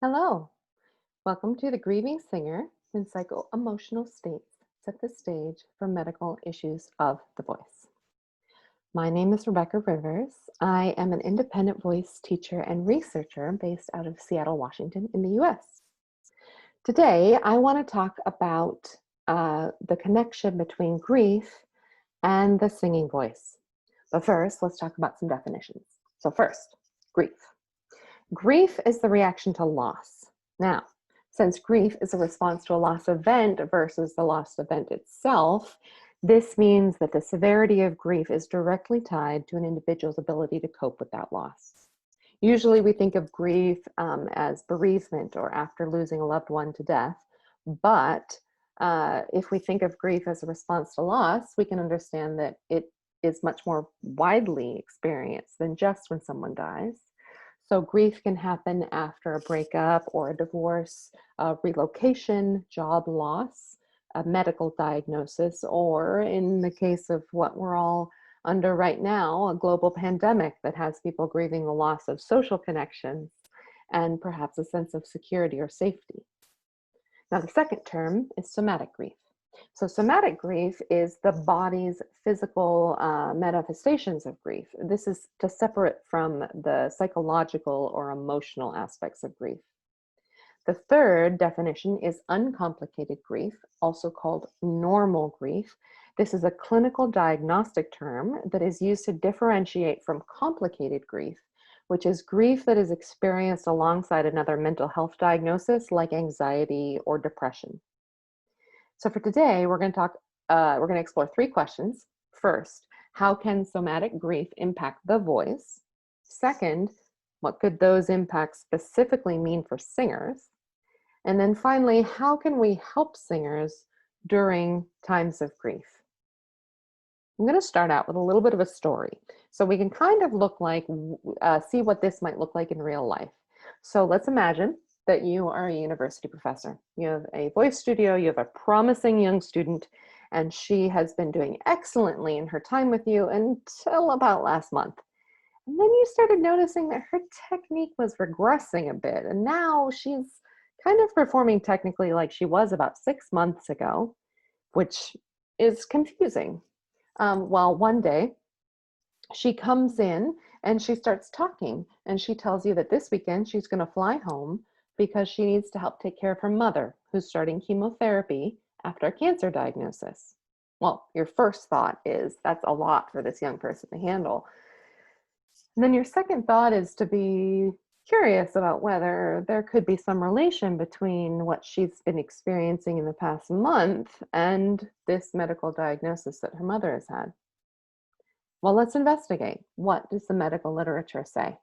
Hello, welcome to the Grieving Singer when psycho-emotional states set the stage for medical issues of the voice. My name is Rebeqa Rivers. I am an independent voice teacher and researcher based out of Seattle, Washington in the US. Today, I want to talk about the connection between grief and the singing voice. But first, let's talk about some definitions. So first, grief. Grief is the reaction to loss. Now, since grief is a response to a loss event versus the loss event itself, this means that the severity of grief is directly tied to an individual's ability to cope with that loss. Usually we think of grief as bereavement or after losing a loved one to death, but if we think of grief as a response to loss, we can understand that it is much more widely experienced than just when someone dies. So grief can happen after a breakup or a divorce, a relocation, job loss, a medical diagnosis, or in the case of what we're all under right now, a global pandemic that has people grieving the loss of social connections and perhaps a sense of security or safety. Now, the second term is somatic grief. So somatic grief is the body's physical manifestations of grief. This is to separate from the psychological or emotional aspects of grief. The third definition is uncomplicated grief, also called normal grief. This is a clinical diagnostic term that is used to differentiate from complicated grief, which is grief that is experienced alongside another mental health diagnosis like anxiety or depression. So for today, we're going to explore three questions. First, how can somatic grief impact the voice? Second, what could those impacts specifically mean for singers? And then finally, how can we help singers during times of grief? I'm going to start out with a little bit of a story so we can kind of see what this might look like in real life. So let's imagine that you are a university professor. You have a voice studio, you have a promising young student, and she has been doing excellently in her time with you until about last month. And then you started noticing that her technique was regressing a bit, and now she's kind of performing technically like she was about 6 months ago, which is confusing. Well, one day she comes in and she starts talking, and she tells you that this weekend she's going to fly home because she needs to help take care of her mother, who's starting chemotherapy after a cancer diagnosis. Well, your first thought is that's a lot for this young person to handle. And then your second thought is to be curious about whether there could be some relation between what she's been experiencing in the past month and this medical diagnosis that her mother has had. Well, let's investigate. What does the medical literature say?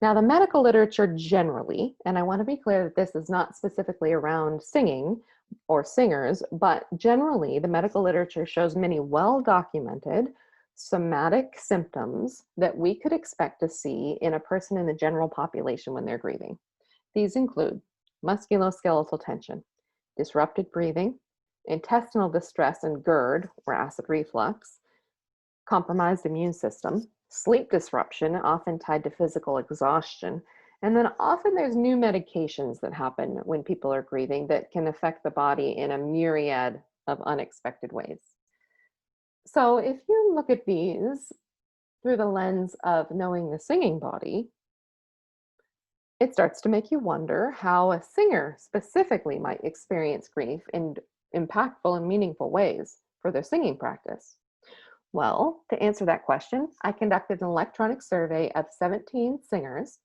Now, the medical literature generally, and I want to be clear that this is not specifically around singing or singers, but generally the medical literature shows many well-documented somatic symptoms that we could expect to see in a person in the general population when they're grieving. These include musculoskeletal tension, disrupted breathing, intestinal distress and GERD, or acid reflux, compromised immune system, sleep disruption, often tied to physical exhaustion, and then often there's new medications that happen when people are grieving that can affect the body in a myriad of unexpected ways. So if you look at these through the lens of knowing the singing body, it starts to make you wonder how a singer specifically might experience grief in impactful and meaningful ways for their singing practice. Well, to answer that question, I conducted an electronic survey of 17 singers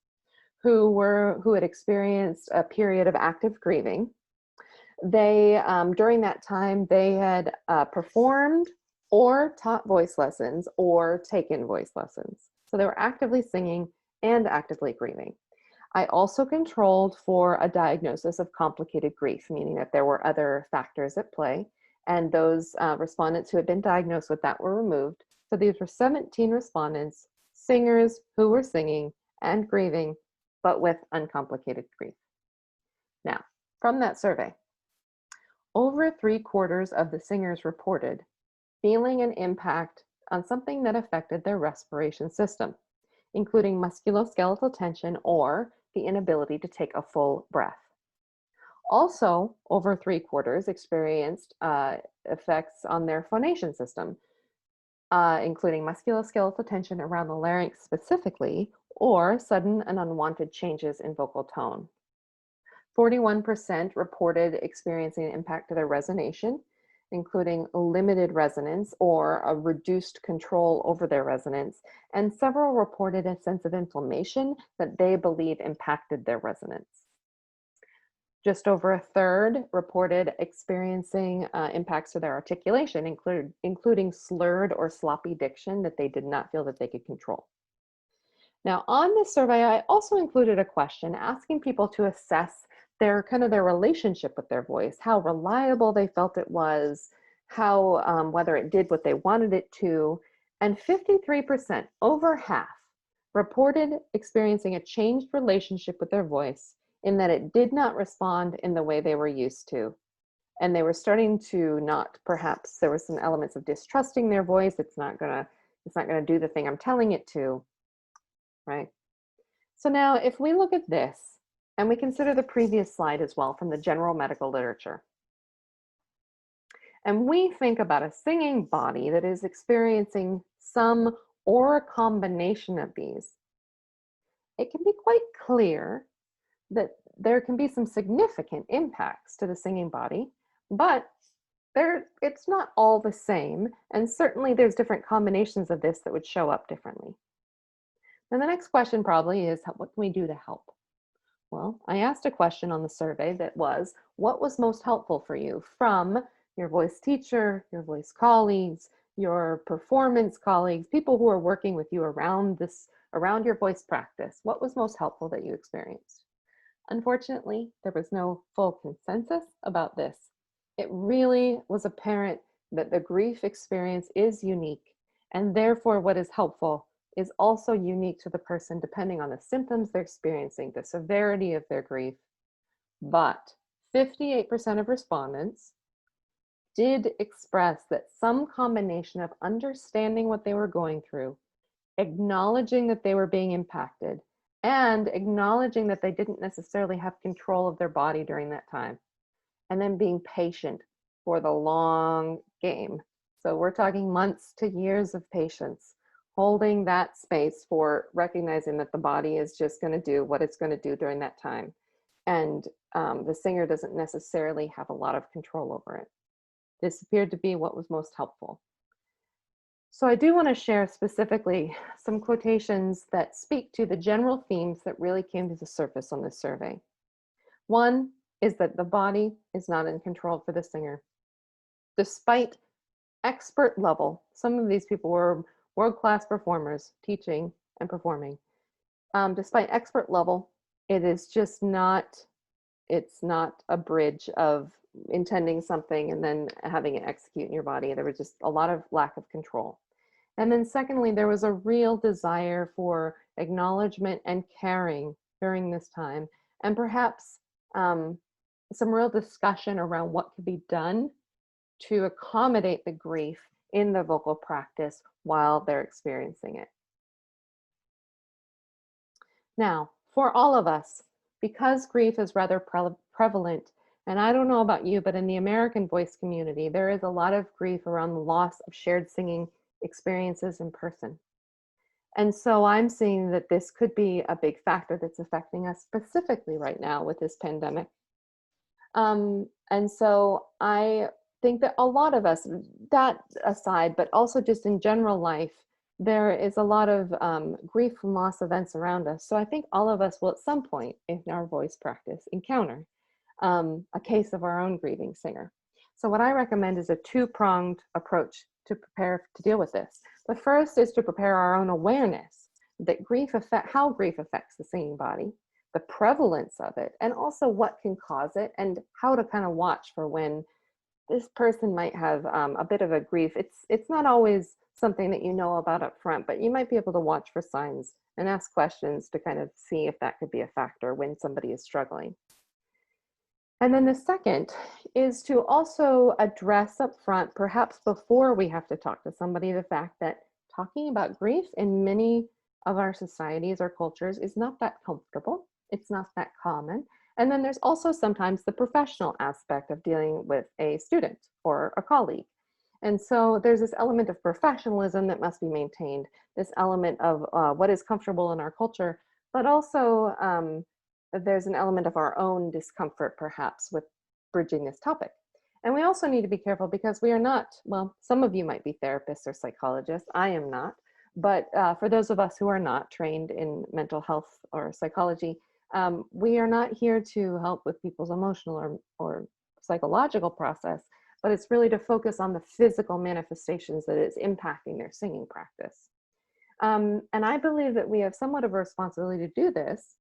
who had experienced a period of active grieving. They during that time they had performed or taught voice lessons or taken voice lessons. So they were actively singing and actively grieving. I also controlled for a diagnosis of complicated grief, meaning that there were other factors at play, and those respondents who had been diagnosed with that were removed. So these were 17 respondents, singers who were singing and grieving, but with uncomplicated grief. Now, from that survey, over 3/4 of the singers reported feeling an impact on something that affected their respiration system, including musculoskeletal tension or the inability to take a full breath. Also, over 3/4 experienced effects on their phonation system, including musculoskeletal tension around the larynx specifically, or sudden and unwanted changes in vocal tone. 41% reported experiencing an impact to their resonation, including limited resonance or a reduced control over their resonance, and several reported a sense of inflammation that they believe impacted their resonance. Just over a third reported experiencing impacts to their articulation, including slurred or sloppy diction that they did not feel that they could control. Now, on this survey, I also included a question asking people to assess their relationship with their voice, how reliable they felt it was, how whether it did what they wanted it to, and 53%, over half, reported experiencing a changed relationship with their voice in that it did not respond in the way they were used to. And they were starting to not, perhaps there were some elements of distrusting their voice. It's not gonna do the thing I'm telling it to, right? So now if we look at this and we consider the previous slide as well from the general medical literature, and we think about a singing body that is experiencing some or a combination of these, it can be quite clear that there can be some significant impacts to the singing body, but it's not all the same, and certainly there's different combinations of this that would show up differently. And the next question probably is, what can we do to help? Well, I asked a question on the survey that was, what was most helpful for you from your voice teacher, your voice colleagues, your performance colleagues, people who are working with you around your voice practice? What was most helpful that you experienced? Unfortunately, there was no full consensus about this. It really was apparent that the grief experience is unique, and therefore what is helpful is also unique to the person depending on the symptoms they're experiencing, the severity of their grief. But 58% of respondents did express that some combination of understanding what they were going through, acknowledging that they were being impacted, and acknowledging that they didn't necessarily have control of their body during that time, and then being patient for the long game. So we're talking months to years of patience, holding that space for recognizing that the body is just going to do what it's going to do during that time. And the singer doesn't necessarily have a lot of control over it. This appeared to be what was most helpful. So I do want to share specifically some quotations that speak to the general themes that really came to the surface on this survey. One is that the body is not in control for the singer. Despite expert level, some of these people were world-class performers teaching and performing. Despite expert level, it is just not, it's not a bridge of intending something and then having it execute in your body. There was just a lot of lack of control. And then secondly, there was a real desire for acknowledgement and caring during this time, and perhaps some real discussion around what could be done to accommodate the grief in the vocal practice while they're experiencing it. Now, for all of us, because grief is rather prevalent, and I don't know about you, but in the American voice community, there is a lot of grief around the loss of shared singing experiences in person. And so I'm seeing that this could be a big factor that's affecting us specifically right now with this pandemic. And so I think that a lot of us, that aside, but also just in general life, there is a lot of grief and loss events around us. So I think all of us will at some point in our voice practice encounter a case of our own grieving singer. So what I recommend is a two-pronged approach to prepare to deal with this. The first is to prepare our own awareness that how grief affects the singing body, the prevalence of it, and also what can cause it, and how to kind of watch for when this person might have a bit of a grief. It's not always something that you know about up front, but you might be able to watch for signs and ask questions to kind of see if that could be a factor when somebody is struggling. And then the second is to also address up front, perhaps before we have to talk to somebody, the fact that talking about grief in many of our societies or cultures is not that comfortable. It's not that common. And then there's also sometimes the professional aspect of dealing with a student or a colleague. And so there's this element of professionalism that must be maintained, this element of what is comfortable in our culture, but also there's an element of our own discomfort perhaps with bridging this topic. And we also need to be careful because we are not, well, some of you might be therapists or psychologists. I am not. But for those of us who are not trained in mental health or psychology, we are not here to help with people's emotional or psychological process, but it's really to focus on the physical manifestations that is impacting their singing practice. And I believe that we have somewhat of a responsibility to do this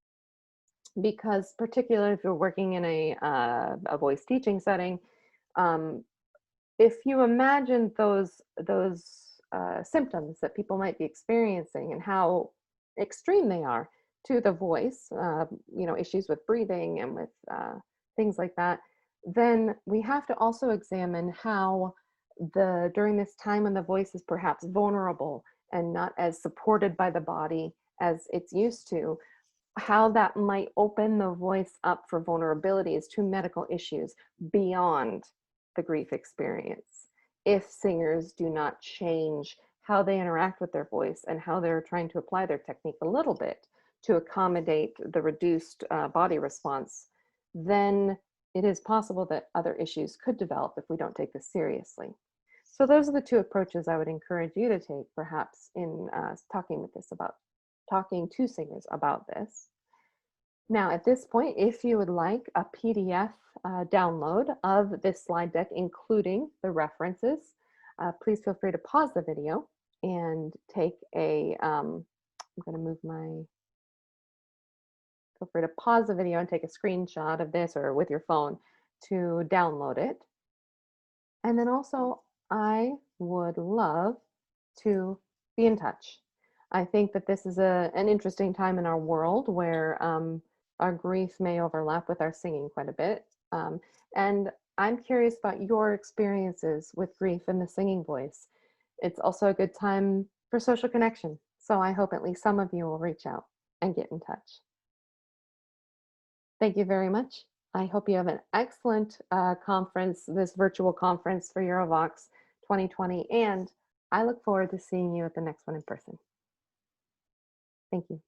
because particularly if you're working in a voice teaching setting, um, if you imagine those symptoms that people might be experiencing and how extreme they are to the voice, issues with breathing and with things like that, then we have to also examine how during this time when the voice is perhaps vulnerable and not as supported by the body as it's used to, how that might open the voice up for vulnerabilities to medical issues beyond the grief experience if singers do not change how they interact with their voice and how they're trying to apply their technique a little bit to accommodate the reduced body response, then it is possible that other issues could develop if we don't take this seriously. So those are the two approaches I would encourage you to take perhaps in talking to singers about this. Now, at this point, if you would like a PDF download of this slide deck, including the references, please feel free to pause the video and take I'm going to move feel free to pause the video and take a screenshot of this or with your phone to download it. And then also, I would love to be in touch. I think that this is an interesting time in our world where our grief may overlap with our singing quite a bit. And I'm curious about your experiences with grief and the singing voice. It's also a good time for social connection. So I hope at least some of you will reach out and get in touch. Thank you very much. I hope you have an excellent conference, this virtual conference for Eurovox 2020, and I look forward to seeing you at the next one in person. Thank you.